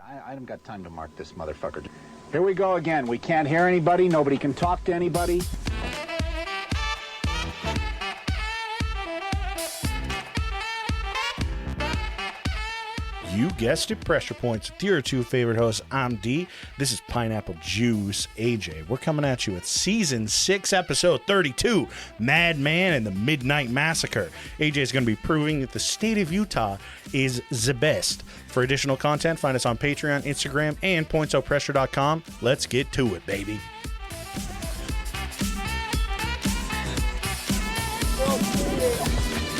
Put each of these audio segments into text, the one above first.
I haven't got time to mark this motherfucker. Here we go again. We can't hear anybody. Nobody can talk to anybody. You guessed it, Pressure Points with your two favorite hosts. I'm D. This is Pineapple Juice, AJ. We're coming at you with Season 6, Episode 32, Madman and the Midnight Massacre. AJ is going to be proving that the state of Utah is the best. For additional content, find us on Patreon, Instagram, and pointsopressure.com. Let's get to it, baby.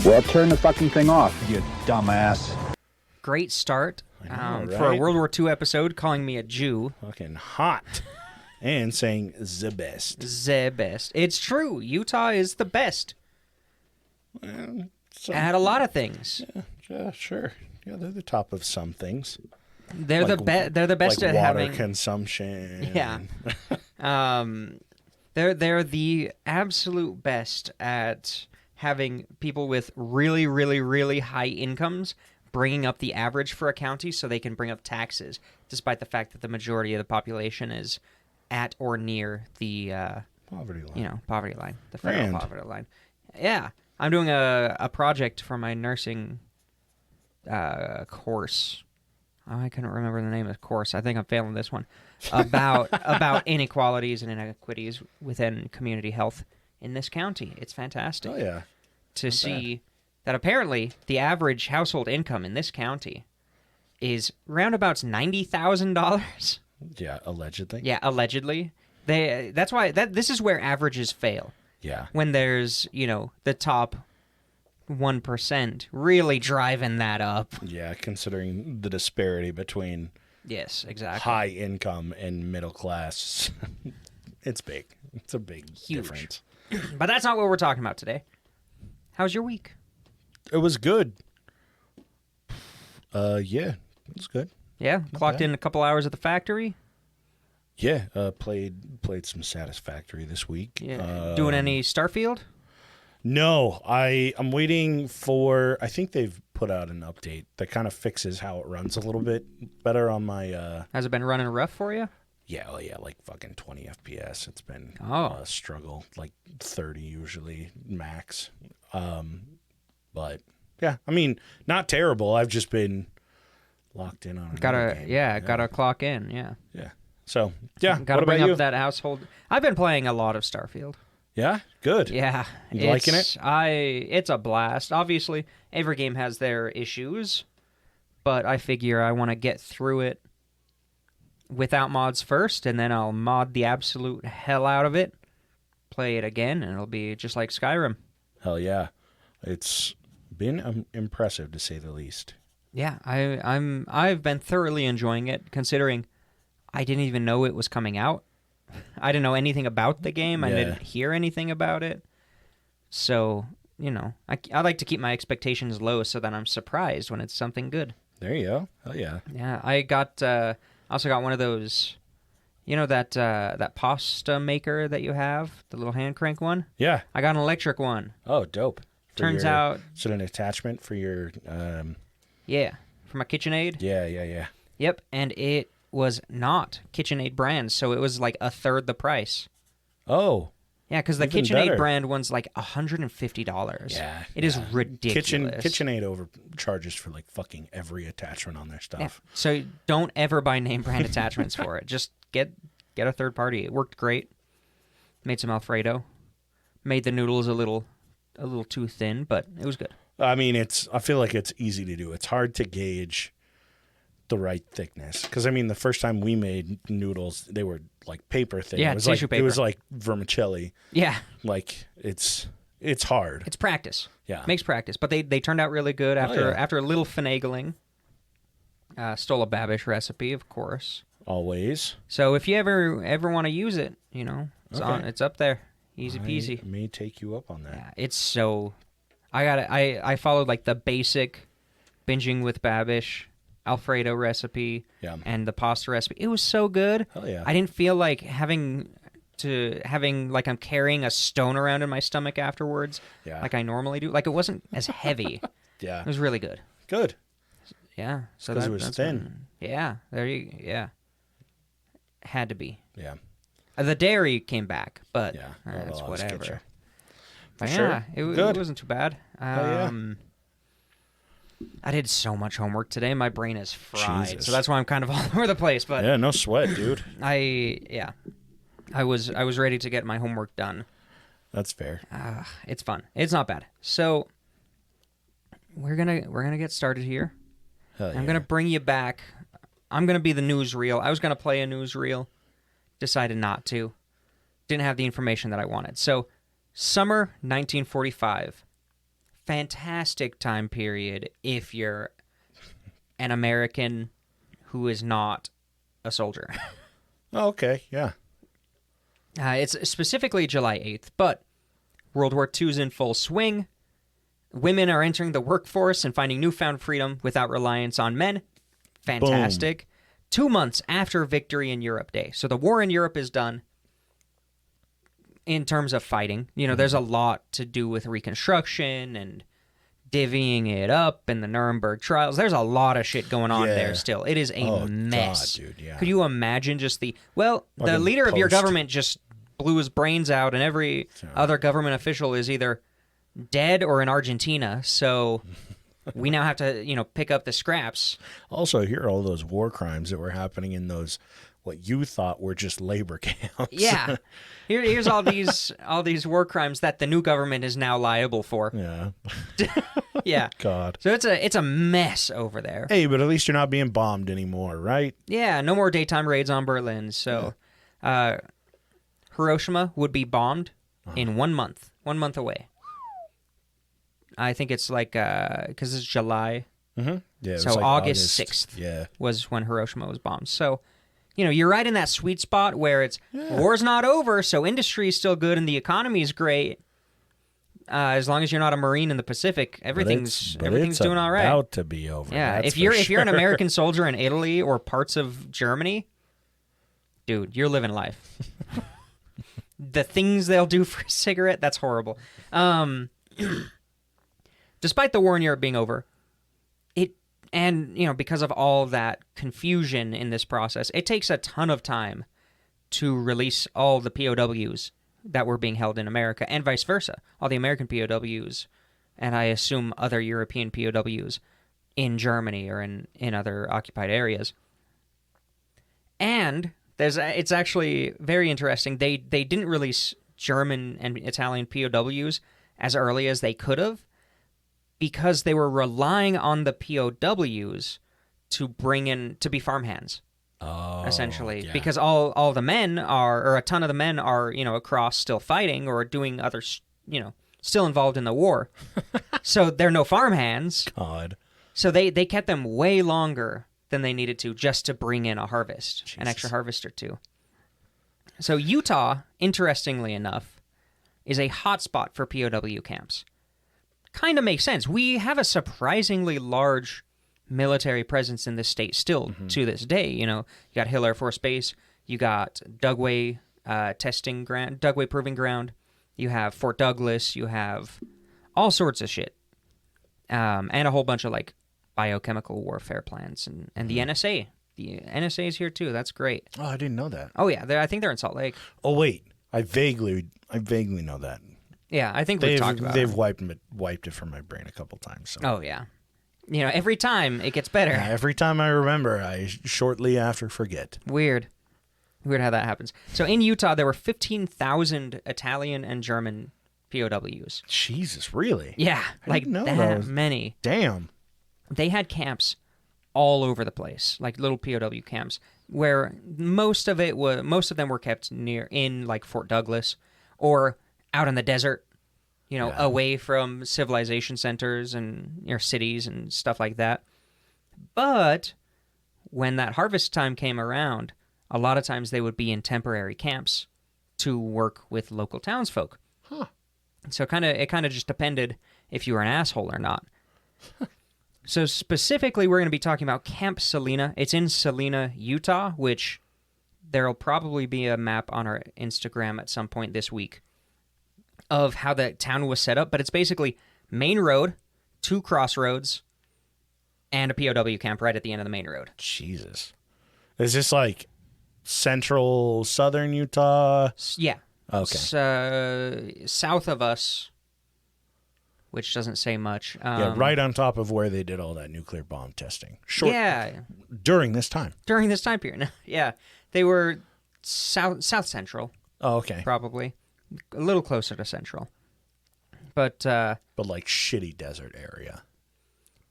Well, turn the fucking thing off, you dumbass. Great start know, for a right? World War II episode, calling me a Jew. Fucking hot. And saying the best. The best. It's true. Utah is the best So, at a lot of things. yeah, sure. Yeah, they're the top of some things. They're the best. They're the best like at water having consumption. Yeah. They're the absolute best at having people with really, really, really high incomes bringing up the average for a county so they can bring up taxes, despite the fact that the majority of the population is at or near the Poverty line. Poverty line, the federal And- poverty line. Yeah, I'm doing a project for my nursing course. Oh, I couldn't remember the name of the course. I think I'm failing this one. About inequalities and inequities within community health in this county. It's fantastic. Oh, yeah. To see that apparently the average household income in this county is roundabouts $90,000. Yeah, allegedly. Yeah, allegedly. That's why this is where averages fail. Yeah. When there's, the top 1% really driving that up. Yeah, considering the disparity between Yes, exactly. high income and middle class, it's big. It's a big Huge. difference. But that's not what we're talking about today. How's your week? It was good. Yeah, it was good. Yeah, clocked in a couple hours at the factory. Yeah, played some Satisfactory this week. Yeah, doing any Starfield? No, I'm waiting for. I think they've put out an update that kind of fixes how it runs a little bit better on my. Has it been running rough for you? Yeah, like fucking 20 FPS. It's been Oh. a struggle, like 30 usually max. But yeah, I mean, not terrible. I've just been locked in on another game. Gotta clock in. Yeah, So yeah, gotta what bring about up you? that household. I've been playing a lot of Starfield. Yeah, good. Yeah, You liking it? It's a blast. Obviously, every game has their issues, but I figure I want to get through it without mods first, and then I'll mod the absolute hell out of it, play it again, and it'll be just like Skyrim. Hell yeah, it's been impressive to say the least. Yeah, I've been thoroughly enjoying it, considering I didn't even know it was coming out. I didn't know anything about the game. I Yeah. didn't hear anything about it. So, I like to keep my expectations low so that I'm surprised when it's something good. There you go. Hell yeah. Yeah, I also got one of those, that pasta maker that you have, the little hand crank one. Yeah. I got an electric one. Oh, dope. Turns out, is it an attachment for your? yeah, for my KitchenAid. Yeah. Yep, and it was not KitchenAid brand, so it was like a third the price. Oh. Yeah, because the Even KitchenAid better. brand one's like $150. Yeah. It is ridiculous. KitchenAid overcharges for like fucking every attachment on their stuff. Yeah. So don't ever buy name brand attachments for it. Just get a third party. It worked great. Made some Alfredo. Made the noodles a little too thin, but it was good. I mean, I feel like it's easy to do. It's hard to gauge the right thickness. Because, I mean, the first time we made noodles, they were like paper thin. Yeah, it was tissue like, paper. It was like vermicelli. Yeah. Like, it's hard. It's practice. Yeah. Makes practice. But they turned out really good after a little finagling. Stole a Babish recipe, of course. Always. So if you ever want to use it, it's up there. Easy peasy. I may take you up on that. Yeah, it's so. I followed like the basic binging with Babish Alfredo recipe and the pasta recipe. It was so good. Hell yeah. I didn't feel like having like I'm carrying a stone around in my stomach afterwards, like I normally do. Like it wasn't as heavy. Yeah. It was really good. Good. Yeah. So 'Cause it was that's thin. Yeah. Yeah. Had to be. Yeah. The dairy came back, but Yeah. that's I'll always get whatever. you. But Sure. yeah, it Good. wasn't too bad. yeah. I did so much homework today. My brain is fried, Jesus. so that's why I'm kind of all over the place. But Yeah, no sweat, dude. I was ready to get my homework done. That's fair. It's fun. It's not bad. So we're gonna get started here. Hell yeah. I'm gonna bring you back. I'm gonna be the newsreel. I was gonna play a newsreel, decided not to. Didn't have the information that I wanted. So summer 1945. Fantastic time period if you're an American who is not a soldier. Oh, okay, yeah. It's specifically July 8th, but World War II is in full swing. Women are entering the workforce and finding newfound freedom without reliance on men. Fantastic. 2 months after Victory in Europe Day. So the war in Europe is done in terms of fighting. You know, there's a lot to do with Reconstruction and divvying it up and the Nuremberg trials. There's a lot of shit going on Yeah. there still. It is a God, mess. dude, yeah. Could you imagine just the the Fucking leader of your post. government just blew his brains out and every other government official is either dead or in Argentina. So we now have to, pick up the scraps. Also, here are all those war crimes that were happening in those what you thought were just labor camps. Yeah. Here's all these war crimes that the new government is now liable for. Yeah. Yeah. God. So it's a mess over there. Hey, but at least you're not being bombed anymore, right? Yeah, no more daytime raids on Berlin. So Hiroshima would be bombed in 1 month. 1 month away. I think it's like because it's July. Mm-hmm. Yeah. It So was like August 6th. Yeah. Was when Hiroshima was bombed. So, you're right in that sweet spot where it's war's not over, so industry is still good and the economy is great. As long as you're not a Marine in the Pacific, everything's doing all right. About to be over. Yeah, that's if you're an sure. American soldier in Italy or parts of Germany, dude, you're living life. The things they'll do for a cigarette, that's horrible. Despite the war in Europe being over, because of all that confusion in this process, it takes a ton of time to release all the POWs that were being held in America and vice versa. All the American POWs and I assume other European POWs in Germany or in other occupied areas. And it's actually very interesting. They didn't release German and Italian POWs as early as they could have, because they were relying on the POWs to be farmhands, essentially. Yeah. Because all the men are, or a ton of the men are, across still fighting or doing other, still involved in the war. So they're no farmhands. God. So they kept them way longer than they needed to just to bring in a harvest, Jesus. an extra harvest or two. So Utah, interestingly enough, is a hotspot for POW camps. Kind of makes sense. We have a surprisingly large military presence in this state still to this day. You got Hill Air Force Base, you got Dugway Dugway Proving Ground, you have Fort Douglas, you have all sorts of shit, and a whole bunch of like biochemical warfare plans, and the NSA. The NSA is here too. That's great. Oh, I didn't know that. Oh yeah, I think they're in Salt Lake. Oh wait, I vaguely know that. Yeah, I think we've talked about they've it. wiped it from my brain a couple times. So. Oh yeah, every time it gets better. Yeah, every time I remember, I shortly after forget. Weird how that happens. So in Utah, there were 15,000 Italian and German POWs. Jesus, really? Yeah, I didn't know that those. many. Damn. They had camps all over the place, like little POW camps, where most of them were kept in like Fort Douglas or out in the desert, away from civilization centers and cities and stuff like that. But when that harvest time came around, a lot of times they would be in temporary camps to work with local townsfolk. Huh. So it kind of just depended if you were an asshole or not. So specifically, we're going to be talking about Camp Salina. It's in Salina, Utah, which there'll probably be a map on our Instagram at some point this week of how the town was set up. But it's basically main road, 2 crossroads, and a POW camp right at the end of the main road. Jesus. Is this like central, southern Utah? Yeah. Okay. South of us, which doesn't say much. Yeah, right on top of where they did all that nuclear bomb testing. Yeah. During this time. During this time period. Yeah. They were south central. Oh, okay. Probably. A little closer to central. But like shitty desert area.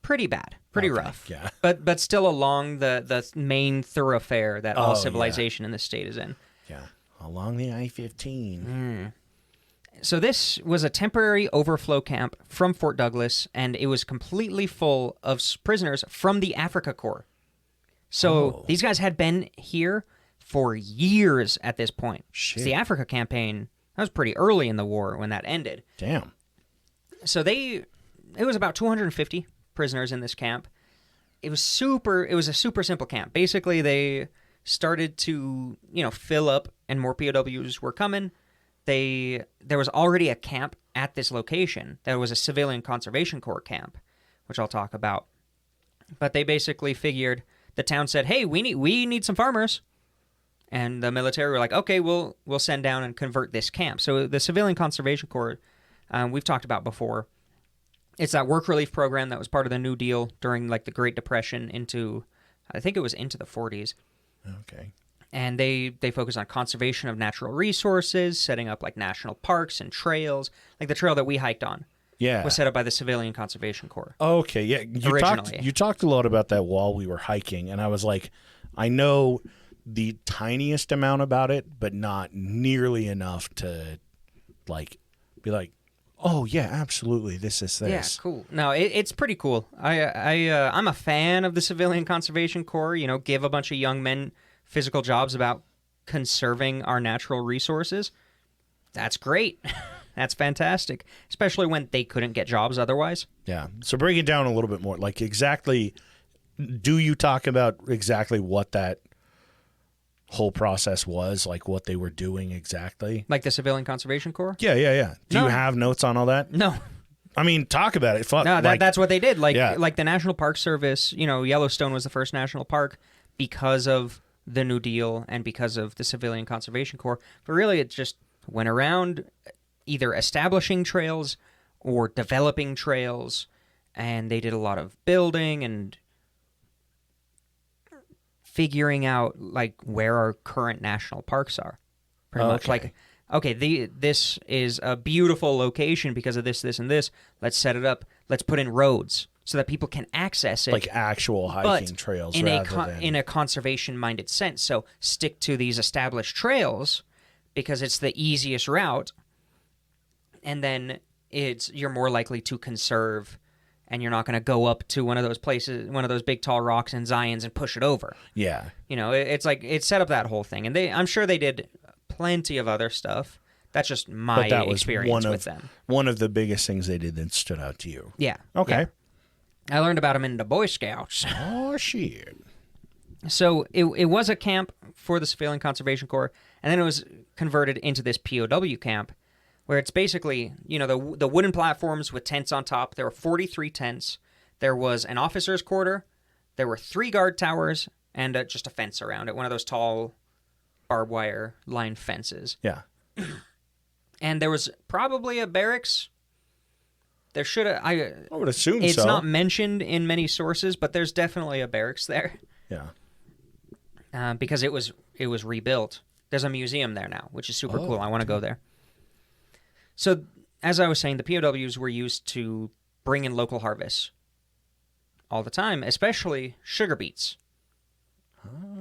Pretty bad. Pretty Okay, rough. yeah. But still along the main thoroughfare that all Oh, civilization in the state is in. Yeah. Along the I-15. So this was a temporary overflow camp from Fort Douglas, and it was completely full of prisoners from the Africa Corps. So these guys had been here for years at this point. Shit. The Africa campaign, that was pretty early in the war when that ended. Damn. So it was about 250 prisoners in this camp. It was a super simple camp. Basically, they started to, fill up and more POWs were coming. There was already a camp at this location. There was a Civilian Conservation Corps camp, which I'll talk about. But they basically figured, the town said, "Hey, we need some farmers." And the military were like, "Okay, we'll send down and convert this camp." So the Civilian Conservation Corps, we've talked about before. It's that work relief program that was part of the New Deal during like the Great Depression I think it was into the 40s. Okay. And they focus on conservation of natural resources, setting up like national parks and trails. Like the trail that we hiked on was set up by the Civilian Conservation Corps. Okay, yeah. You talked a lot about that while we were hiking, and I was like, I know the tiniest amount about it, but not nearly enough to like be like, oh yeah, absolutely, this is this. Yeah, cool. No, it's pretty cool. I'm a fan of the Civilian Conservation Corps. Give a bunch of young men physical jobs about conserving our natural resources. That's great. That's fantastic, especially when they couldn't get jobs otherwise. Yeah. So break it down a little bit more. Like exactly, do you talk about exactly what that whole process was, like what they were doing exactly? Like the Civilian Conservation Corps? Yeah. Do you have notes on all that? No. I mean, talk about it. No, that's what they did. Like the National Park Service, Yellowstone was the first national park because of the New Deal and because of the Civilian Conservation Corps. But really, it just went around either establishing trails or developing trails, and they did a lot of building and figuring out like where our current national parks are. Pretty much like, okay, this is a beautiful location because of this, and this. Let's set it up. Let's put in roads so that people can access it. Like actual hiking trails in than a conservation-minded sense. So stick to these established trails because it's the easiest route, and then you're more likely to conserve, and you're not going to go up to one of those places, one of those big tall rocks in Zions and push it over. Yeah. It's like it set up that whole thing, and I'm sure they did plenty of other stuff. That's just my experience with them. One of the biggest things they did that stood out to you. Yeah. Okay. Yeah. I learned about them in the Boy Scouts. Oh, shit. So it was a camp for the Civilian Conservation Corps, and then it was converted into this POW camp, where it's basically, the wooden platforms with tents on top. There were 43 tents. There was an officer's quarter. There were 3 guard towers and just a fence around it, one of those tall barbed wire lined fences. Yeah. And there was probably a barracks. There should have. I would assume it's so. It's not mentioned in many sources, but there's definitely a barracks there. Yeah. Because it was rebuilt. There's a museum there now, which is super cool. I want to go there. So, as I was saying, the POWs were used to bring in local harvests all the time, especially sugar beets.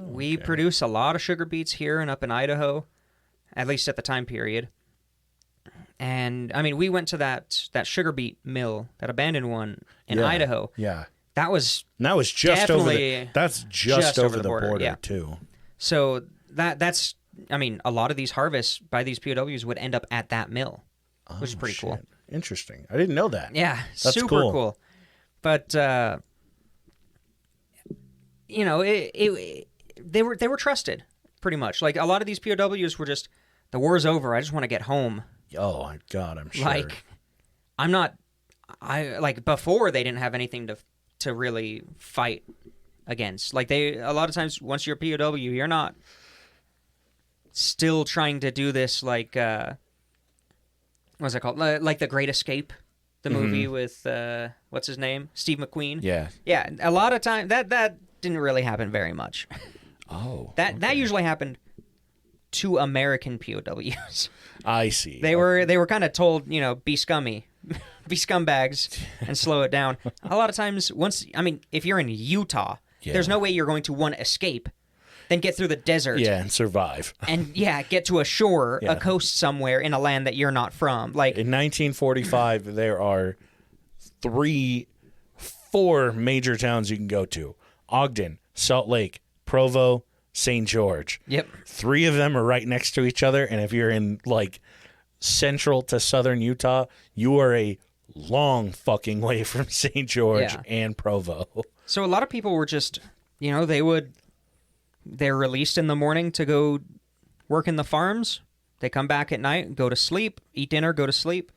We produce a lot of sugar beets here and up in Idaho, at least at the time period. And, I mean, we went to that sugar beet mill, that abandoned one in Idaho. Yeah. That was just over the border too. So that's, I mean, a lot of these harvests by these POWs would end up at that mill, which is pretty cool. Interesting. I didn't know that. Yeah, that's super cool. But they were trusted pretty much. Like a lot of these POWs were just, the war's over. I just want to get home. Oh my God, I'm sure. Like, before they didn't have anything to really fight against. Like a lot of times once you're a POW, you're not still trying to do this like what's it called? Like The Great Escape, the movie with what's his name? Steve McQueen. Yeah. Yeah, a lot of time that didn't really happen very much. Oh. That usually happened to American POWs. I see. They were kind of told, be scummy, be scumbags, and slow it down. A lot of times, if you're in Utah, there's no way you're going to escape, then get through the desert, and survive, and get to a shore, a coast somewhere in a land that you're not from. Like in 1945, there are 4 major towns you can go to: Ogden, Salt Lake, Provo, St. George. Yep. 3 of them are right next to each other, and if you're in like central to southern Utah, you are a long fucking way from St. George and Provo. So a lot of people were just, they're released in the morning to go work in the farms. They come back at night, go to sleep, eat dinner, go to sleep.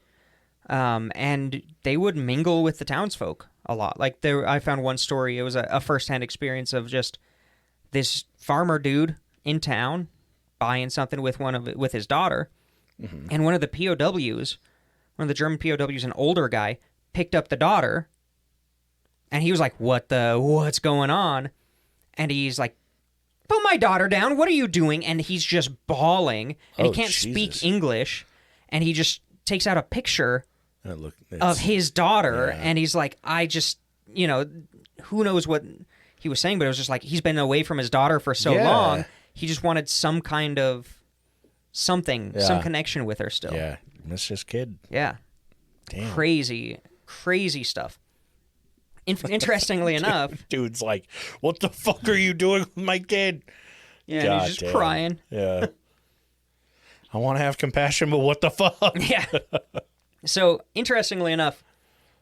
And they would mingle with the townsfolk a lot. Like I found one story. It was a firsthand experience of just this farmer dude in town buying something with his daughter, and one of the POWs, one of the German POWs, an older guy, picked up the daughter, and he was like, what's going on? And he's like, put my daughter down. What are you doing? And he's just bawling, and he can't speak English, and he just takes out a picture of his daughter, and he's like, I just, who knows what he was saying, but it was just like he's been away from his daughter for so long. He just wanted some kind of something, some connection with her still. Yeah, miss his kid. Yeah. Damn. Crazy stuff. Interestingly enough, dude's like, what the fuck are you doing with my kid? Yeah, and he's just crying. Yeah. I want to have compassion, but what the fuck? Yeah. So, interestingly enough,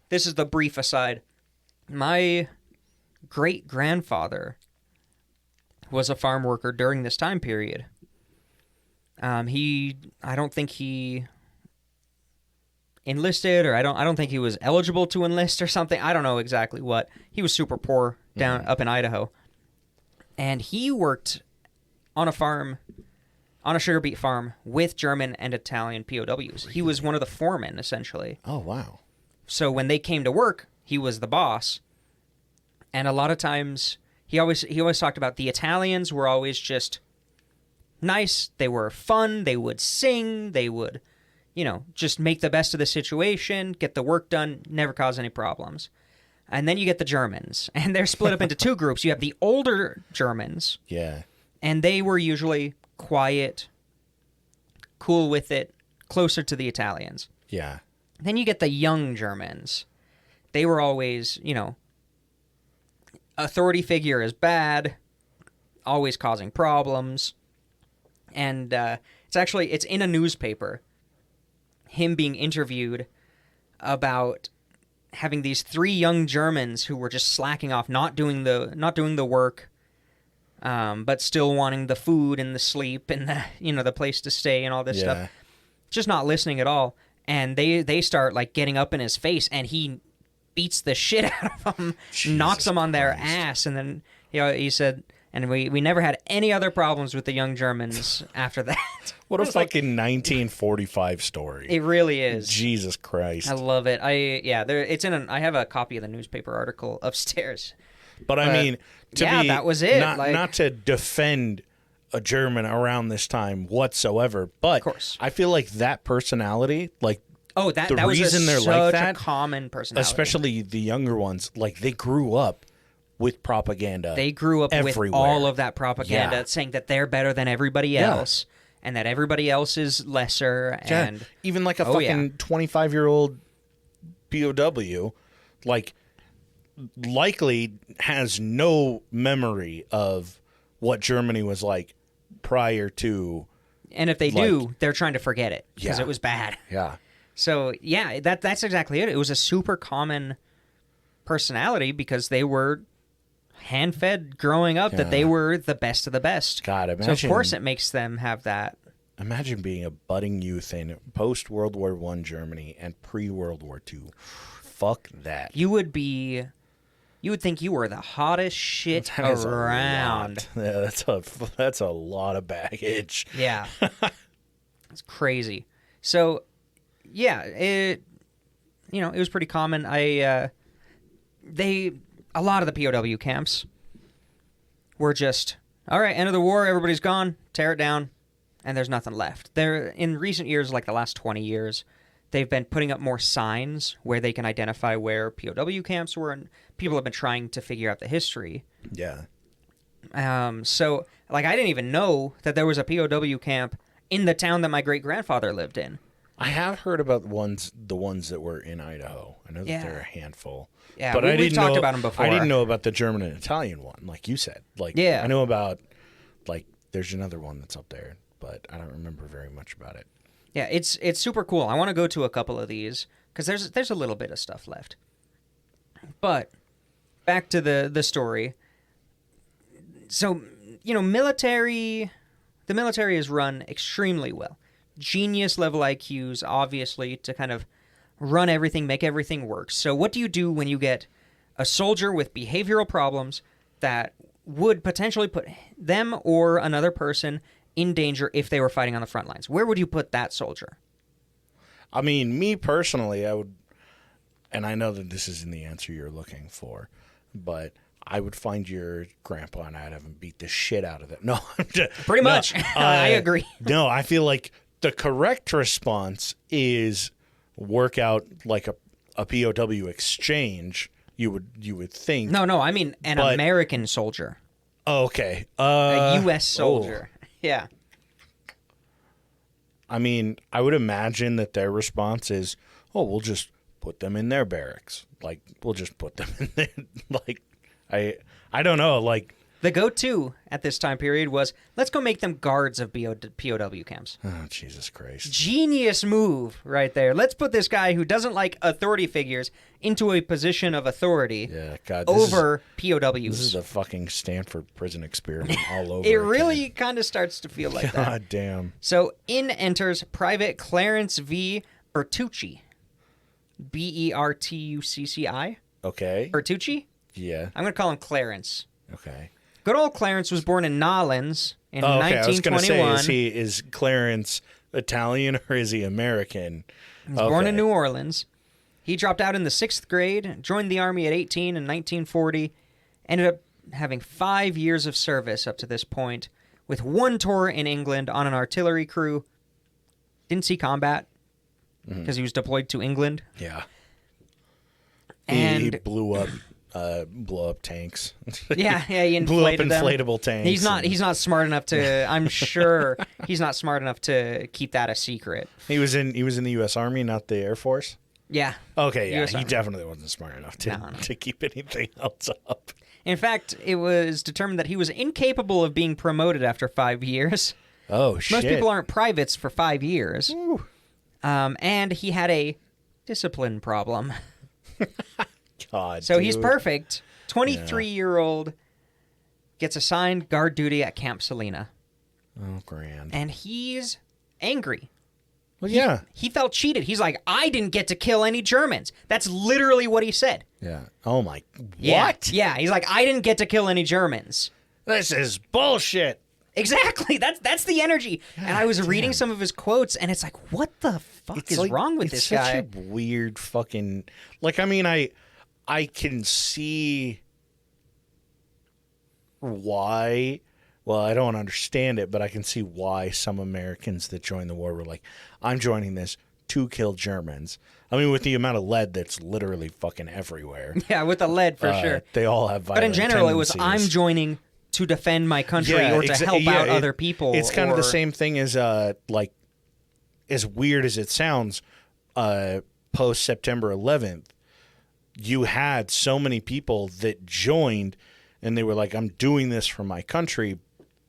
this is the brief aside. My great-grandfather was a farm worker during this time period. I don't think he enlisted, or I don't think he was eligible to enlist or something. I don't know exactly what. He was super poor down up in Idaho. And he worked on a farm, on a sugar beet farm, with German and Italian POWs. He was one of the foremen, essentially. Oh, wow. So when they came to work, he was the boss. And a lot of times, he always talked about the Italians were always just nice. They were fun. They would sing. They would, just make the best of the situation, get the work done, never cause any problems. And then you get the Germans, and they're split up into 2 groups. You have the older Germans. Yeah. And they were usually quiet, cool with it, closer to the Italians. Yeah. Then you get the young Germans. They were always, authority figure is bad, always causing problems. And it's in a newspaper, him being interviewed about having these 3 young Germans who were just slacking off, not doing the work, but still wanting the food and the sleep and the place to stay and all this stuff, just not listening at all. And they start like getting up in his face, and he beats the shit out of them, knocks them on their ass, and then he said, and we never had any other problems with the young Germans after that. What a fucking 1945 story. It really is. Jesus Christ. I love it. I have a copy of the newspaper article upstairs. But I mean, that was it. Not to defend a German around this time whatsoever, but of course. I feel like that personality, like that reason they're such like that, a common personality, especially the younger ones, like they grew up with propaganda. They grew up everywhere. with all of that propaganda, saying that they're better than everybody else, and that everybody else is lesser. And even like a fucking 25-year-old POW, like likely has no memory of what Germany was like prior to. And if they do, they're trying to forget it because it was bad. Yeah. So that's exactly it. It was a super common personality because they were hand-fed growing up that they were the best of the best. God, imagine. So of course it makes them have that. Imagine being a budding youth in post-World War I Germany and pre-World War II. Fuck that. You would be you would think you were the hottest shit That is around. Yeah, that's a lot of baggage. Yeah. It's crazy. So, yeah, it was pretty common. A lot of the POW camps were just, all right, end of the war, everybody's gone, tear it down, and there's nothing left. In recent years, like the last 20 years, they've been putting up more signs where they can identify where POW camps were, and people have been trying to figure out the history. Yeah. So, like, I didn't even know that there was a POW camp in the town that my great-grandfather lived in. I have heard about the ones that were in Idaho. I know that there are a handful. Yeah, but we've talked about them before. I didn't know about the German and Italian one, like you said. Like, yeah. I know about, like, there's another one that's up there, but I don't remember very much about it. Yeah, it's super cool. I want to go to a couple of these because there's a little bit of stuff left. But back to the story. So, the military is run extremely well. Genius level IQs, obviously, to kind of run everything, make everything work. So what do you do when you get a soldier with behavioral problems that would potentially put them or another person in danger if they were fighting on the front lines? Where would you put that soldier? I mean, me personally, I would, and I know that this isn't the answer you're looking for, but I would find your grandpa and I'd have him beat the shit out of them. No, pretty much. I agree. No, I feel like the correct response is work out like a POW exchange. You would think. No, I mean an American soldier. Oh, okay. A U.S. soldier. Yeah. I mean, I would imagine that their response is, "Oh, we'll just put them in their barracks. Like, we'll just put them in there." Like, I don't know. Like, the go-to at this time period was, let's go make them guards of POW camps. Oh, Jesus Christ. Genius move right there. Let's put this guy who doesn't like authority figures into a position of authority over POWs. This is a fucking Stanford prison experiment all over. It really kind of starts to feel like that. God damn. So in enters Private Clarence V. Bertucci. Bertucci? Okay. Bertucci? Yeah. I'm going to call him Clarence. Okay. Good old Clarence was born in Nolens in 1921. I was going to say, is Clarence Italian or is he American? He was born in New Orleans. He dropped out in the 6th grade, joined the Army at 18 in 1940, ended up having 5 years of service up to this point, with 1 tour in England on an artillery crew. Didn't see combat because he was deployed to England. Yeah. And he blew up tanks. Yeah, he blew up them. inflatable tanks. He's not smart enough to. I'm sure he's not smart enough to keep that a secret. He was in the U.S. Army, not the Air Force. Yeah. Okay. Yeah. US He Army. Definitely wasn't smart enough to keep anything else up. In fact, it was determined that he was incapable of being promoted after 5 years. Oh shit! Most people aren't privates for 5 years. And he had a discipline problem. God. So he's perfect. 23-year-old gets assigned guard duty at Camp Salina. Oh, grand. And he's angry. Well, yeah. He felt cheated. He's like, I didn't get to kill any Germans. That's literally what he said. Yeah. Oh, my. Yeah. What? Yeah. He's like, I didn't get to kill any Germans. This is bullshit. Exactly. That's the energy. And I was reading some of his quotes, and it's like, what the fuck is wrong with this guy? It's such a weird fucking... Like, I mean, I can see why... Well, I don't understand it, but I can see why some Americans that joined the war were like, I'm joining this to kill Germans. I mean, with the amount of lead that's literally fucking everywhere. Yeah, with the lead, for sure. They all have violent But in general, tendencies. it was, I'm joining to defend my country or to help out other people. It's kind of the same thing as, like, as weird as it sounds, post-September 11th, you had so many people that joined, and they were like, I'm doing this for my country,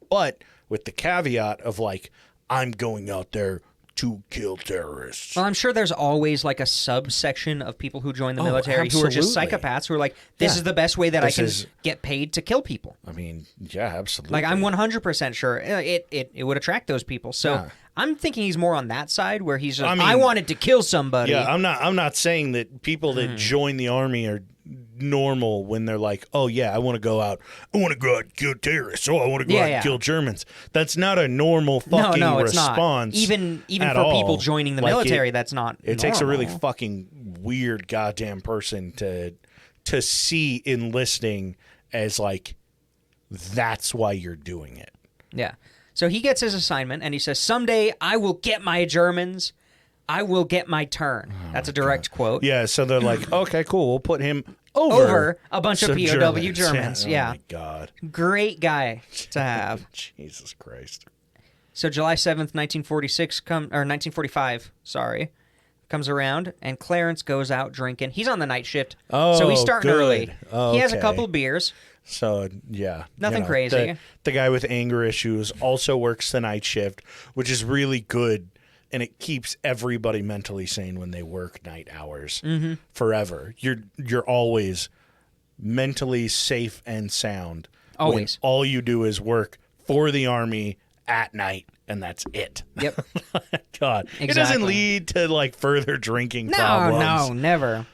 but with the caveat of, like, I'm going out there to kill terrorists. Well, I'm sure there's always like a subsection of people who join the military who are just psychopaths who are like, this is the best way that I can get paid to kill people. I mean, yeah, absolutely. Like, I'm 100% sure it would attract those people. So I'm thinking he's more on that side where he's just, I wanted to kill somebody. Yeah, I'm not saying that people that join the army are normal when they're like, oh yeah, I want to go out and kill terrorists. Oh, I want to go out and kill Germans. That's not a normal fucking it's response. not. Even at for all. people joining the Like, military, that's not. It takes a really normal. fucking weird goddamn person to see enlisting as like, that's why you're doing it. Yeah. So he gets his assignment, and he says, "Someday I will get my Germans. I will get my turn." That's a direct quote. Yeah, so they're like, okay, cool, we'll put him over a bunch of some POW Germans. Oh Yeah. my God. Great guy to have. Jesus Christ. So July 7th, 1945, comes around, and Clarence goes out drinking. He's on the night shift, so he's starting good. early. Oh, he has a okay. couple beers. So, yeah. Nothing crazy. The guy with anger issues also works the night shift, which is really good, and it keeps everybody mentally sane when they work night hours forever. You're always mentally safe and sound. Always. When all you do is work for the Army at night, and that's it. Yep. God. Exactly. It doesn't lead to, like, further drinking No, problems. never.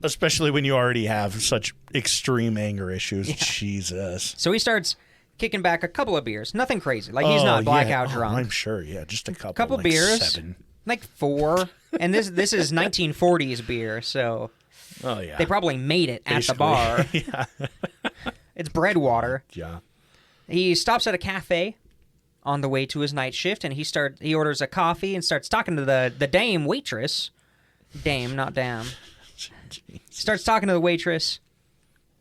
Especially when you already have such extreme anger issues. Yeah. Jesus. So he starts kicking back a couple of beers. Nothing crazy. Like, he's not blackout drunk. I'm sure, yeah. Just a couple. Couple like beers. 7. Like 4. And this is 1940s beer, so Oh, yeah. they probably made it at the Basically. bar. Yeah. It's bread water. Yeah. He stops at a cafe on the way to his night shift, and he orders a coffee and starts talking to the dame waitress. Dame, not dam. Starts talking to the waitress.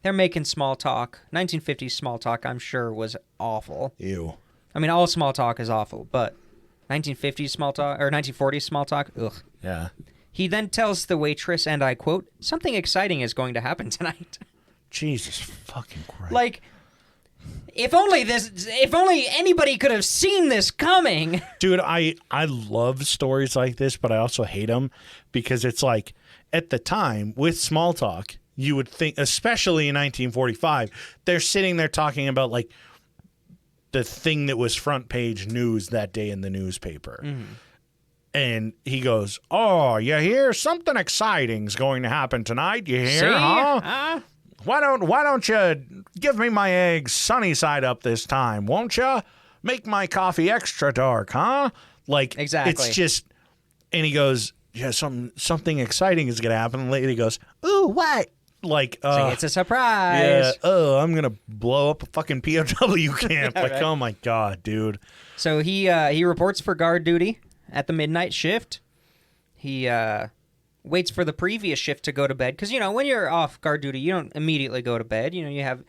They're making small talk. 1950s small talk, I'm sure, was awful. Ew. I mean, all small talk is awful, but 1950s small talk, or 1940s small talk, ugh. Yeah. He then tells the waitress, and I quote, "Something exciting is going to happen tonight." Jesus fucking Christ. Like, if only anybody could have seen this coming. Dude, I love stories like this, but I also hate them because it's like, at the time, with small talk, you would think, especially in 1945, they're sitting there talking about, like, the thing that was front page news that day in the newspaper. And he goes, "Oh, you hear? Something exciting's going to happen tonight. You hear, See? huh? Why don't you give me my eggs sunny side up this time, won't you? Make my coffee extra dark, huh?" Like, Exactly. it's just, and he goes, "Yeah, something exciting is going to happen." And the lady goes, "Ooh, what?" Like, So it's a surprise. yeah, I'm going to blow up a fucking POW camp. Like, right. oh my God, dude. So he reports for guard duty at the midnight shift. He waits for the previous shift to go to bed, because when you're off guard duty, you don't immediately go to bed. You have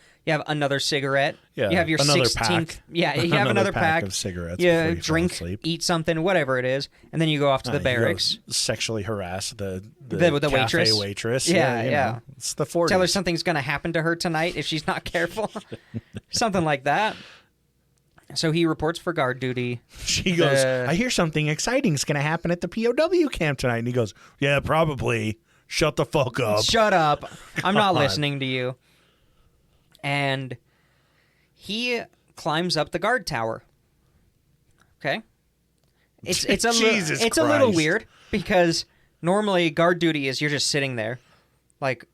another cigarette. Yeah, You have your another 16th. pack. Yeah, you have another pack of cigarettes. You before you fall drink, asleep. eat something, whatever it is, and then you go off to the You barracks. go sexually harass the The waitress. Yeah, you yeah. know, it's the 40s. Tell her something's going to happen to her tonight if she's not careful. Something like that. So he reports for guard duty. She goes, "I hear something exciting's going to happen at the POW camp tonight." And he goes, "Yeah, probably. Shut the fuck up." Shut up. I'm not God. listening to you. And he climbs up the guard tower. Okay? It's a Jesus it's a little Christ. weird, because normally guard duty is you're just sitting there, like,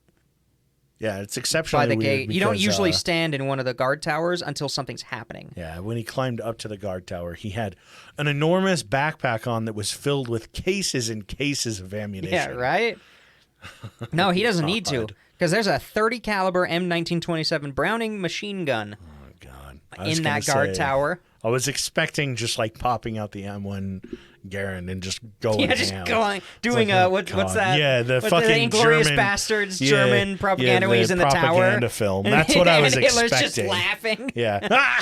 Yeah, it's exceptionally by the weird gate. You don't because, usually stand in one of the guard towers until something's happening. Yeah, when he climbed up to the guard tower, he had an enormous backpack on that was filled with cases and cases of ammunition. Yeah, right? No, he doesn't need to, God. because there's a 30 caliber M1927 Browning machine gun Oh, God. I was in gonna that guard say, tower. I was expecting just like popping out the M1 Garand and just going Yeah, just ham. doing It's like, oh, what's God. that? Yeah, the what's fucking Inglorious German Bastards yeah, German propaganda yeah, when he's in the tower. propaganda film. That's what I was and Hitler's expecting. just laughing. Yeah.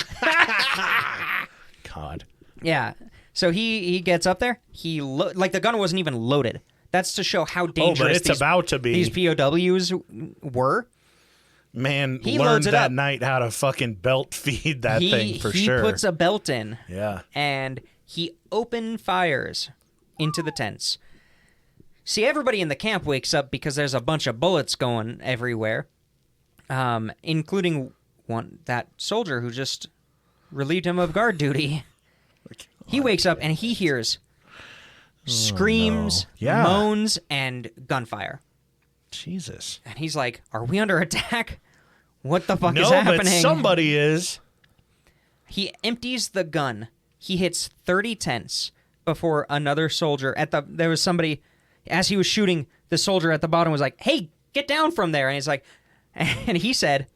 God. Yeah. So he gets up there. Like, the gun wasn't even loaded. That's to show how dangerous but it's these, about to be. these POWs were. Man, He learned loads it that up. night how to fucking belt feed that thing for he sure. puts a belt in. Yeah. And he open fires into the tents. See, everybody in the camp wakes up because there's a bunch of bullets going everywhere, including that soldier who just relieved him of guard duty. He wakes up and he hears screams, Yeah. moans, and gunfire. Jesus. And he's like, "Are we under attack? What the fuck is No, happening?" but somebody is. He empties the gun. He hits 30 tents before another soldier there was somebody, as he was shooting, the soldier at the bottom was like, "Hey, get down from there." And he's like, and he said,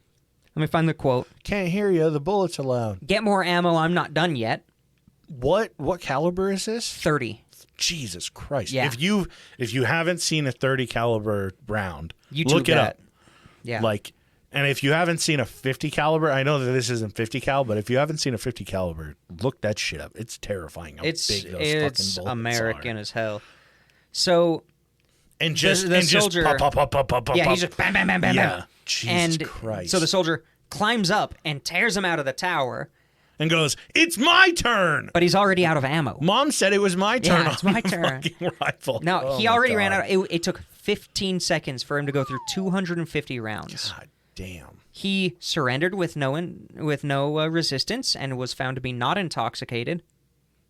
let me find the quote. Can't hear you. The bullets are loud. "Get more ammo. I'm not done yet." What caliber is this? 30. Jesus Christ. Yeah. If you haven't seen a 30 caliber round, YouTube look it that. up. Yeah. Like, and if you haven't seen a 50 caliber, I know that this isn't 50 cal, but if you haven't seen a 50 caliber, look that shit up. It's terrifying how big those fucking bullets American are. as hell. So And just the and soldier, just pop. yeah, he's just bam, bam, bam, bam, Yeah. bam. Jesus And Christ. so the soldier climbs up and tears him out of the tower, and goes, "It's my turn." but he's already out of ammo. Mom said it was my turn. Yeah, it's on my the turn. fucking rifle. Now, Oh he my already God. ran out. It took 15 seconds for him to go through 250 rounds. God damn. He surrendered with no resistance and was found to be not intoxicated.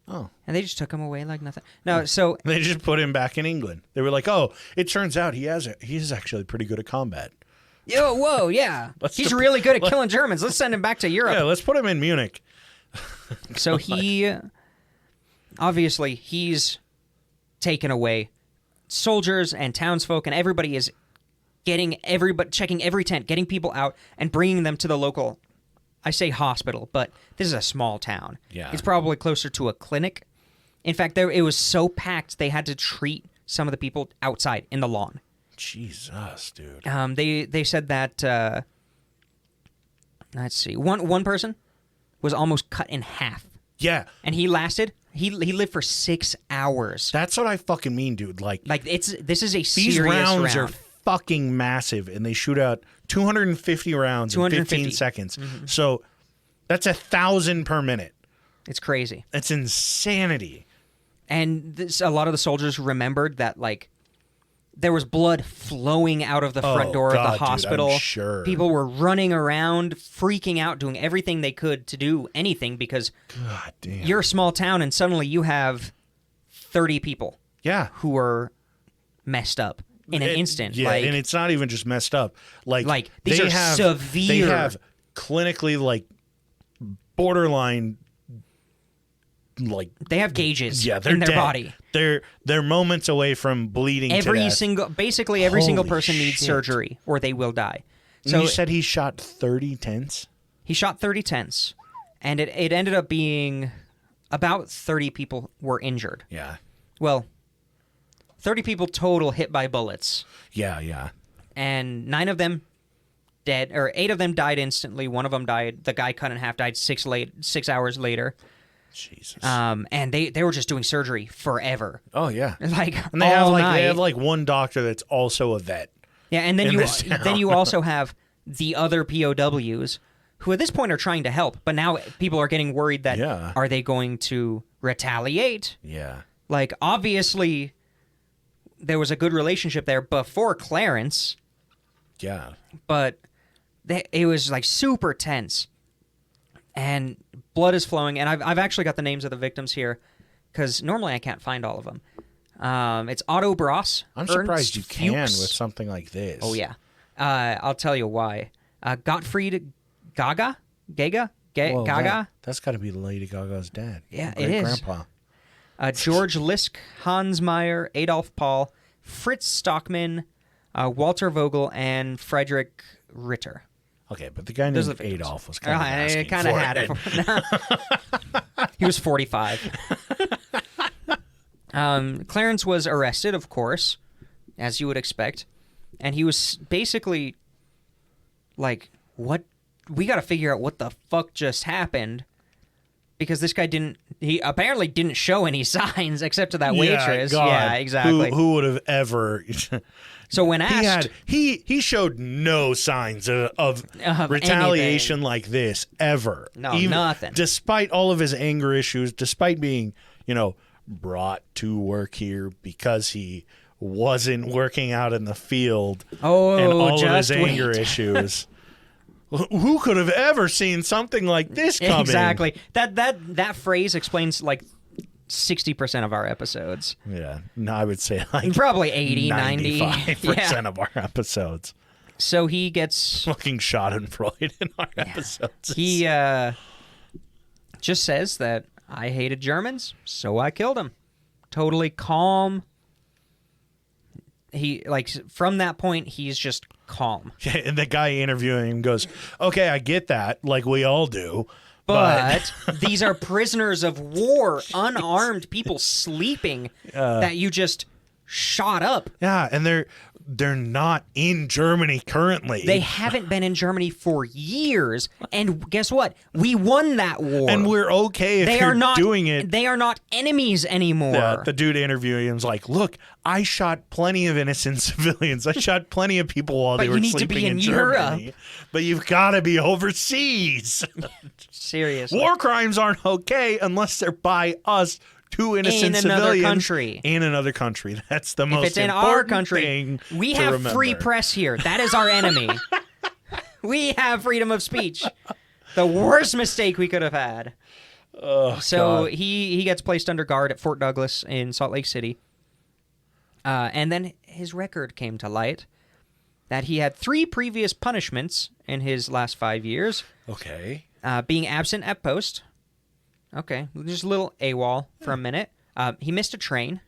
Oh. And they just took him away like nothing. No, so They just put him back in England. They were like, "Oh, it turns out he's actually pretty good at combat. whoa, yeah. He's really good at killing Germans. Let's send him back to Europe." Yeah, let's put him in Munich." So obviously, he's taken away. Soldiers and townsfolk and everybody is checking every tent, getting people out and bringing them to the local, I say hospital, but this is a small town. Yeah. It's probably closer to a clinic. In fact, it was so packed they had to treat some of the people outside in the lawn. Jesus, dude. They said that let's see, one person was almost cut in half, Yeah. and he lived for 6 hours. That's what I fucking mean, dude. Like This is a these serious rounds round. are fucking massive, and they shoot out 250 rounds in 15 seconds. Mm-hmm. So that's 1,000 per minute. It's crazy. That's insanity. And a lot of the soldiers remembered that, like, there was blood flowing out of the front door God, of the dude, I'm hospital. sure. People were running around, freaking out, doing everything they could to do anything because God damn. you're a small town and suddenly you have 30 people Yeah. who are messed up in an instant. Yeah, like, and it's not even just messed up. Like these they are have, severe. They have clinically, like, borderline, like, they have gauges yeah, they're in their dead. body. They're moments away from bleeding to death. Basically every single Holy person needs shit. surgery or they will die. And So you said he shot 30 tents? he shot 30 tents, and it ended up being about 30 people were injured. Yeah. Well, 30 people total hit by bullets, Yeah. and 9 of them dead, or 8 of them died instantly. One of them died. The guy cut in half died 6 hours later. Jesus. And they were just doing surgery forever. Oh yeah. Like And they all have night. they have like one doctor that's also a vet. Yeah, and then in you this town. then you also have the other POWs who at this point are trying to help, but now people are getting worried that Yeah. are they going to retaliate? Yeah. Like, obviously there was a good relationship there before Clarence, Yeah. but it was like super tense. And blood is flowing, and I've actually got the names of the victims here because normally I can't find all of them. It's Otto Bross. I'm surprised Ernst you can Fuchs. with something like this. Oh yeah, I'll tell you why. Gottfried Gaga, Whoa, Gaga. That's got to be Lady Gaga's dad. Yeah, Great it is. Grandpa. George Lisk, Hans Meyer, Adolf Paul, Fritz Stockman, Walter Vogel, and Frederick Ritter. Okay, but the guy Those named are the victims. Adolf was kind of asking kind of for had it. it. He was 45. Clarence was arrested, of course, as you would expect, and he was basically like, "What? We got to figure out what the fuck just happened." Because this guy he apparently didn't show any signs except to that waitress. God. Yeah, exactly. Who would have ever? So when asked, he showed no signs of retaliation anything. like this ever. No, nothing. Despite all of his anger issues, despite being, brought to work here because he wasn't working out in the field. Oh, and all of his just anger wait. issues. Who could have ever seen something like this coming? exactly. That phrase explains like 60% of our episodes. Yeah. No, I would say like Probably 80, 90. 95% of our episodes. So he gets... Fucking schadenfreude in our episodes. He just says that I hated Germans, so I killed him. Totally calm. He, like, from that point, he's just calm. Yeah, and the guy interviewing him goes, okay, I get that, like we all do. But these are prisoners of war, unarmed people sleeping that you just shot up. Yeah, and they're not in Germany currently. They haven't been in Germany for years, and guess what? We won that war. And we're okay if you're doing it. They are not enemies anymore. Yeah, the dude interviewing him's like, look, I shot plenty of innocent civilians. I shot plenty of people while they were sleeping in Germany. But you've got to be overseas. Seriously. War crimes aren't okay unless they're by us. Two innocent civilians in another country. That's the most if it's in our country, we have free press here. That is our enemy. We have freedom of speech. The worst mistake we could have had. Oh, so God. he gets placed under guard at Fort Douglas in Salt Lake City. And then his record came to light that he had 3 previous punishments in his last 5 years. Okay. Being absent at post. Okay, just a little AWOL for a minute. He missed a train,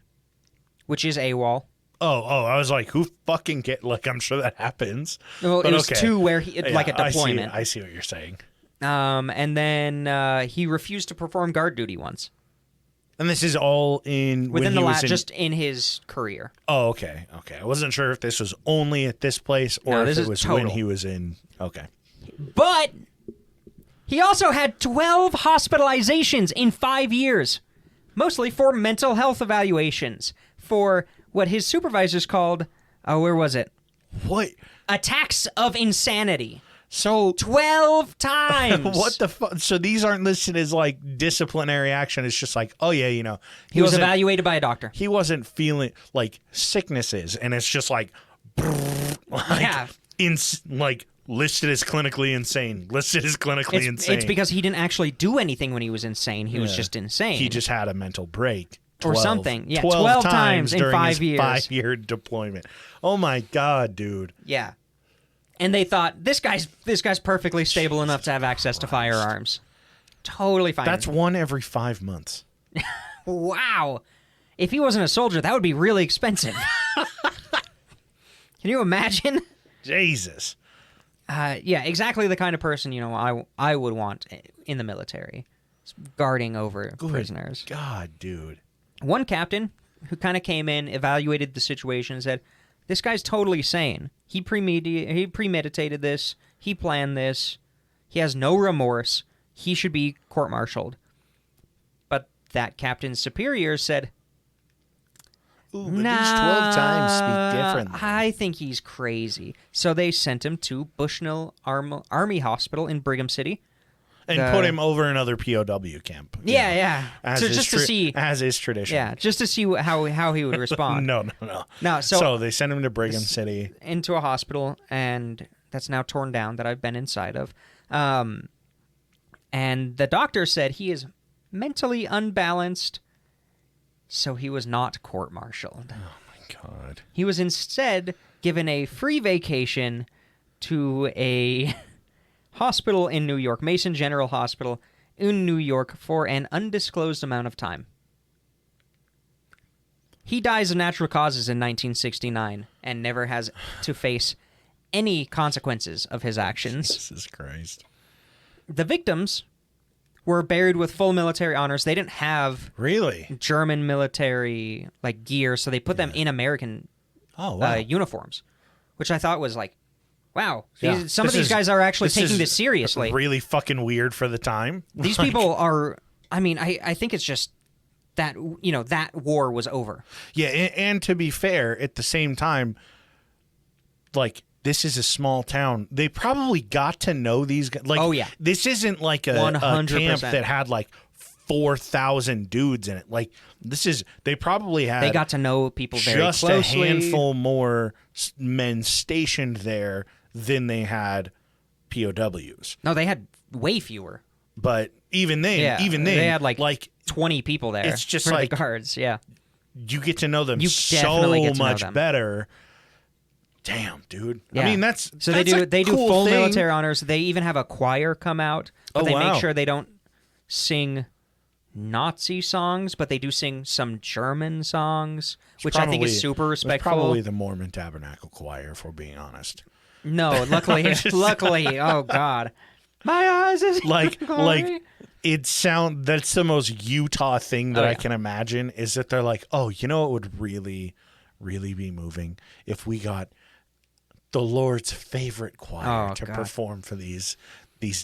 which is AWOL. Oh, I was like, who fucking get? Like, I'm sure that happens. Well, but it was 2 where he like a I deployment. I see what you're saying. And then he refused to perform guard duty once. And this is all in within the last, just in his career. Oh, okay. I wasn't sure if this was only at this place or if it was when he was in. Okay. But he also had 12 hospitalizations in 5 years, mostly for mental health evaluations, for what his supervisors called, where was it? What? Attacks of insanity. So 12 times. What the fuck? So these aren't listed as like disciplinary action. It's just like, oh yeah, you know, he was evaluated by a doctor. He wasn't feeling like sicknesses, and it's just like yeah, like listed as clinically insane. Listed as clinically insane. It's because he didn't actually do anything when he was insane. He was just insane. He just had a mental break. 12, or something. Yeah, 12 times in 5 years. 5-year deployment. Oh my God, dude. Yeah. And they thought this guy's perfectly stable enough to have access to firearms. Totally fine. That's 1 every 5 months. Wow. If he wasn't a soldier, that would be really expensive. Can you imagine? Jesus. Yeah, exactly the kind of person, you know, I would want in the military, guarding over prisoners. God, dude. One captain who kind of came in, evaluated the situation, and said, "This guy's totally sane. He premeditated this. He planned this. He has no remorse. He should be court-martialed." But that captain's superiors said, "Ooh, but these 12 times speak differently. I think he's crazy." So they sent him to Bushnell Army Hospital in Brigham City. And put him over another POW camp. Yeah. So just to see, as is tradition. Yeah, just to see how he would respond. No. So they sent him to Brigham City, into a hospital, and that's now torn down. That I've been inside of. And the doctor said he is mentally unbalanced, so he was not court-martialed. Oh my God. He was instead given a free vacation to a hospital in New York, Mason General Hospital in New York, for an undisclosed amount of time. He dies of natural causes in 1969 and never has to face any consequences of his actions. Jesus Christ. The victims were buried with full military honors. They didn't have German military like gear, so they put them in American uniforms, which I thought was like, wow, some of these guys are actually taking this seriously. Really fucking weird for the time. These people are, I mean, I think it's just that, you know, that war was over. Yeah, and to be fair, at the same time, like, this is a small town. They probably got to know these guys. Like, oh, yeah. This isn't like a camp that had like 4,000 dudes in it. Like, this is, they probably had. They got to know people very closely. Just a handful more men stationed there than they had POWs. No, they had way fewer. But even then, they had like like 20 people there. it's just for like the guards. Yeah, you get to know them You definitely so get to know much them. better. Damn, dude. Yeah. I mean, that's so that's a they do cool full thing. military honors. They even have a choir come out, but Oh, they wow. make sure they don't sing Nazi songs, but they do sing some German songs, which I think is super respectful. It's probably the Mormon Tabernacle Choir, if we're being honest. No, luckily, oh God, my eyes is Like glory. that's the most Utah thing that Oh, I yeah. can imagine is that they're like, oh, you know, it would really, really be moving if we got the Lord's favorite choir to God. perform for these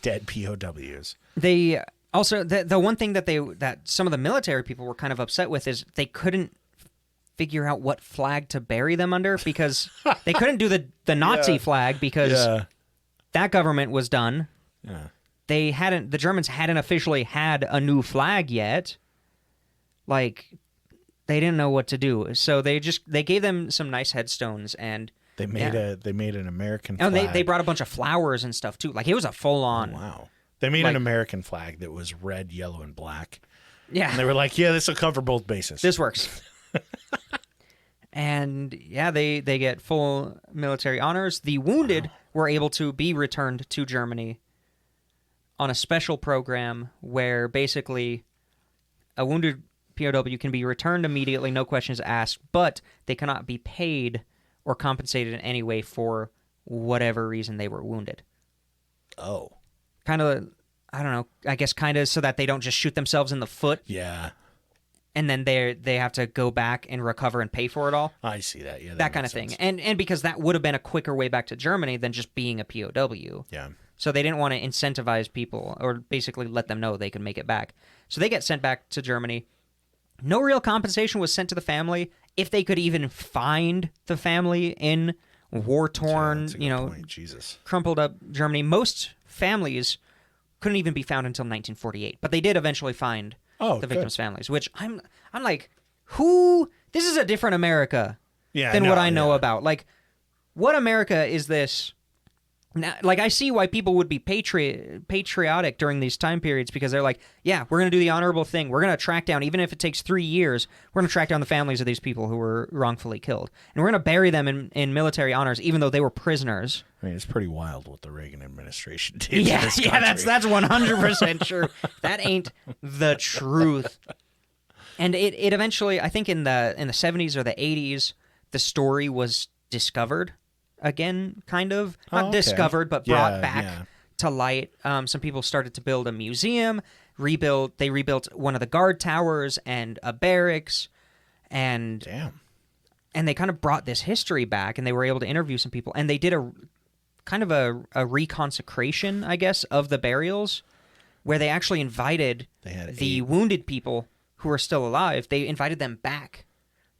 dead POWs. They also the one thing that some of the military people were kind of upset with is they couldn't figure out what flag to bury them under because they couldn't do the Nazi flag because that government was done. Yeah. The Germans hadn't officially had a new flag yet. Like, they didn't know what to do. So they gave them some nice headstones and They made an American and flag. they brought a bunch of flowers and stuff too. Like, it was a full on. Wow. They made like- an American flag that was red, yellow, and black. Yeah. And they were like, yeah, this will cover both bases. This works. And yeah, they get full military honors. The wounded were able to be returned to Germany on a special program where basically a wounded POW can be returned immediately, no questions asked, but they cannot be paid or compensated in any way for whatever reason they were wounded. Oh. Kind of, I don't know, I guess kind of so that they don't just shoot themselves in the foot Yeah. and then they have to go back and recover and pay for it all. I see that. Yeah. That kind of thing. And because that would have been a quicker way back to Germany than just being a POW. Yeah. So they didn't want to incentivize people or basically let them know they could make it back. So they get sent back to Germany. No real compensation was sent to the family. If they could even find the family in war-torn, That's a good point. Jesus. crumpled up Germany. Most families couldn't even be found until 1948. But they did eventually find Oh, the good. victims' families, which I'm like, who? This is a different America Yeah. than no, what I know yeah. about. Like, what America is this? Now, like, I see why people would be patriotic during these time periods because they're like, yeah, we're going to do the honorable thing. We're going to track down, even if it takes 3 years, we're going to track down the families of these people who were wrongfully killed. And we're going to bury them in military honors, even though they were prisoners. I mean, it's pretty wild what the Reagan administration did. to Yeah, this yeah, country. that's 100% true. That ain't the truth. And it eventually, I think in the 70s or the 80s, the story was discovered again, kind of. Not Oh, okay. discovered, but Yeah, brought back yeah. to light. Some people started to build a museum, they rebuilt one of the guard towers and a barracks, and Damn. they kind of brought this history back, and they were able to interview some people, and they did a kind of a reconsecration, I guess, of the burials, where they actually invited They had the wounded people who are still alive. They invited them back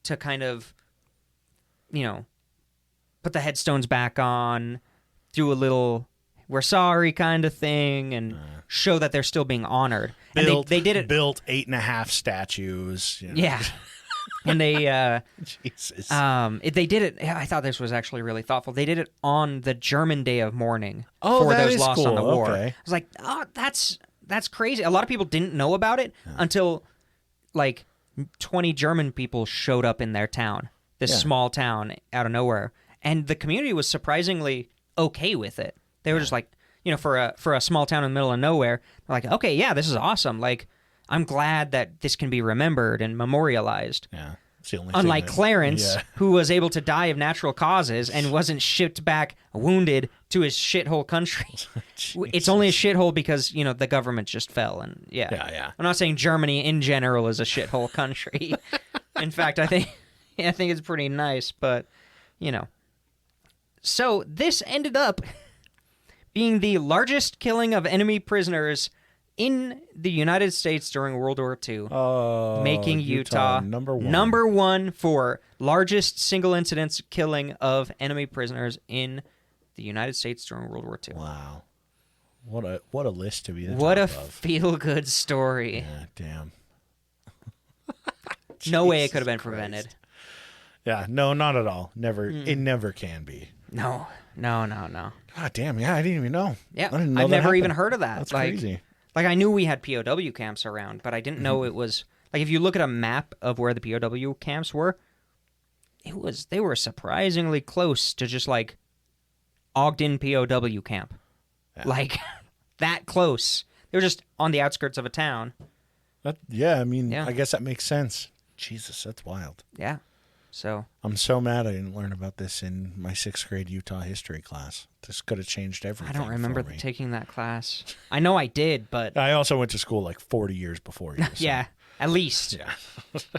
to kind of, put the headstones back on, do a little "we're sorry" kind of thing, and show that they're still being honored. And they did it. Built 8.5 statues. You know. Yeah. And they Jesus. they did it. I thought this was actually really thoughtful. They did it on the German Day of Mourning Oh, for that those is lost on the cool. war. Okay. I was like, oh, that's crazy. A lot of people didn't know about it until like 20 German people showed up in their town, this Yeah. small town out of nowhere, and the community was surprisingly okay with it. They were just like, for a small town in the middle of nowhere, they're like, okay, yeah, this is awesome. Like, I'm glad that this can be remembered and memorialized. Yeah. It's the only Unlike thing that- Clarence, Yeah. who was able to die of natural causes and wasn't shipped back wounded to his shithole country. It's only a shithole because, the government just fell. And yeah. Yeah. I'm not saying Germany in general is a shithole country. In fact, I think it's pretty nice, but, So this ended up being the largest killing of enemy prisoners in the United States during World War II. Oh, Making Utah number one. for largest single incidence killing of enemy prisoners in the United States during World War II. Wow. What a list to be the What a top of. feel-good story. Yeah, damn. No way it Jesus could have been Christ. prevented. Yeah, no, not at all. Never. It never can be. No. God damn, yeah, I didn't even know. Yeah, I didn't know I've that never even happened. heard of that. That's like, crazy. Like, I knew we had POW camps around, but I didn't know it was... Like, if you look at a map of where the POW camps were, they were surprisingly close to just, like, Ogden POW camp. Yeah. Like, that close. They were just on the outskirts of a town. I guess that makes sense. Jesus, that's wild. Yeah. So... I'm so mad I didn't learn about this in my 6th grade Utah history class. This could have changed everything. I don't remember for me. taking that class. I know I did, but... I also went to school like 40 years before you. So. Yeah, at least. Yeah.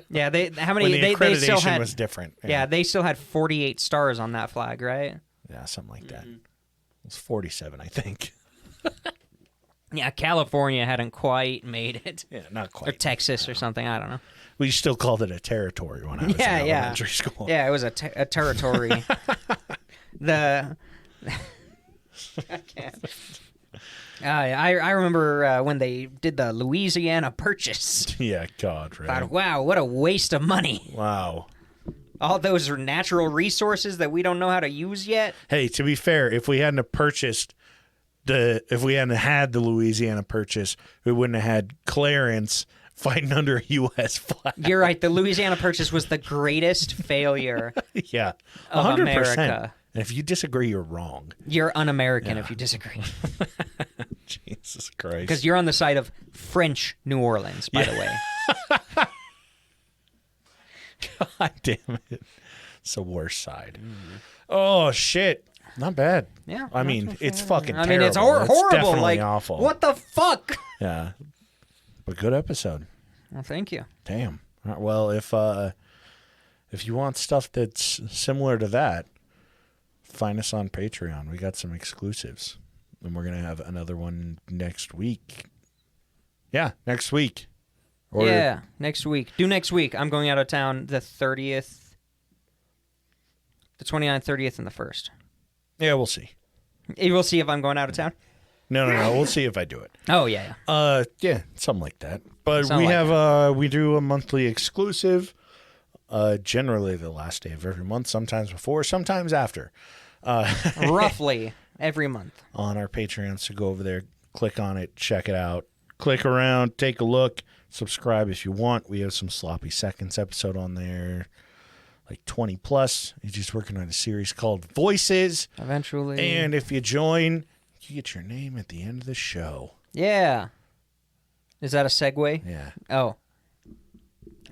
Yeah, how many... When the they accreditation still had, was different. Yeah, they still had 48 stars on that flag, right? Yeah, something like that. It was 47, I think. Yeah, California hadn't quite made it. Yeah, not Or quite. Texas or something, I don't know. We still called it a territory when I was in elementary school. Yeah, it was a territory. I can't. I remember when they did the Louisiana Purchase. Yeah, God, right? Thought, wow, what a waste of money. Wow. All those natural resources that we don't know how to use yet. Hey, to be fair, if we hadn't had the Louisiana Purchase, we wouldn't have had Clarence fighting under a U.S. flag. You're right. The Louisiana Purchase was the greatest failure Yeah, of 100%. America. And if you disagree, you're wrong. You're un-American if you disagree. Jesus Christ. Because you're on the side of French New Orleans, by the way. God damn it. It's the worst side. Oh, shit. Not bad. Yeah. I mean, it's fucking I terrible. mean, it's horrible. Definitely Like, awful. what the fuck? Yeah. But good episode. Well, thank you. Damn. All right, well, if you want stuff that's similar to that, find us on Patreon. We got some exclusives. And we're going to have another one next week. Yeah, next week. Yeah, next week. Do next week. I'm going out of town the 30th, the 29th, 30th, and the 1st. Yeah, we'll see. We'll see if I'm going out of town. No. We'll see if I do it. Oh, yeah. Yeah, something like that. But Something we like have we do a monthly exclusive. Generally the last day of every month, sometimes before, sometimes after. Roughly every month. On our Patreon, so go over there, click on it, check it out. Click around, take a look, subscribe if you want. We have some Sloppy Seconds episode on there, like 20 plus. He's just working on a series called Voices. Eventually. And if you join, you get your name at the end of the show. Yeah. Is that a segue? Yeah. Oh.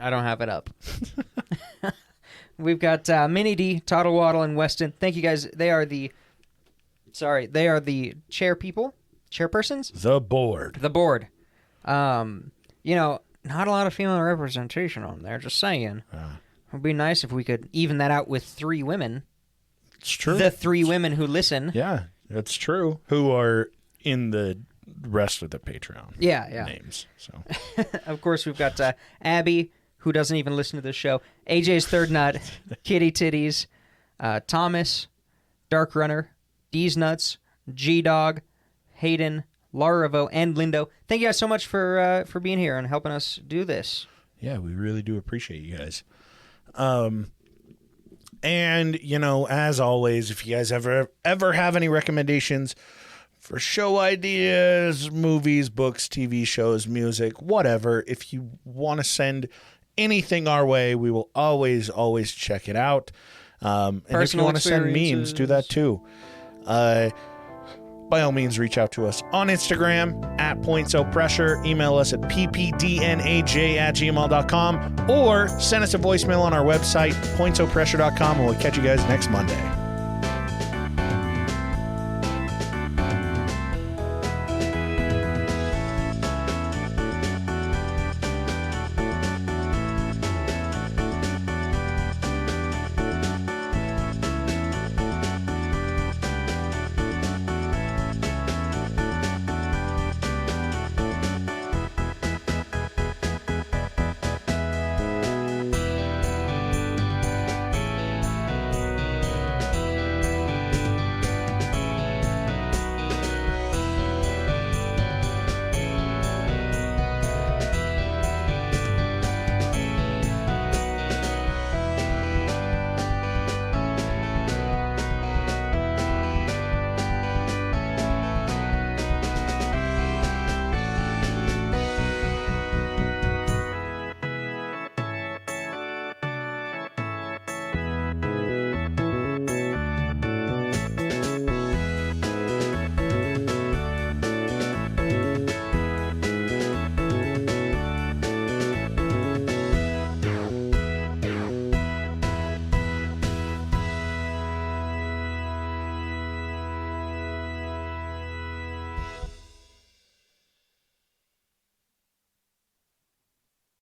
I don't have it up. We've got Minnie D, Toddle Waddle, and Weston. Thank you guys. They are the chairpersons? The board. The board. Not a lot of female representation on there, just saying. It would be nice if we could even that out with 3 women. It's true. The 3 women who listen. Yeah, that's true. Who are in the rest of the Patreon names. So, of course, we've got Abby, who doesn't even listen to this show, AJ's Third Nut, Kitty Titties, Thomas, Dark Runner, D's Nuts, G-Dog, Hayden, Laravo, and Lindo. Thank you guys so much for being here and helping us do this. yeah, we really do appreciate you guys. And, as always, if you guys ever have any recommendations for show ideas, movies, books, TV shows, music, whatever, if you want to send anything our way, we will always check it out. And if you want to send memes, do that too. By all means, reach out to us on Instagram at pointsopressure. Email us at ppdnaj@gmail.com or send us a voicemail on our website, pointsopressure.com, and we'll catch you guys next Monday.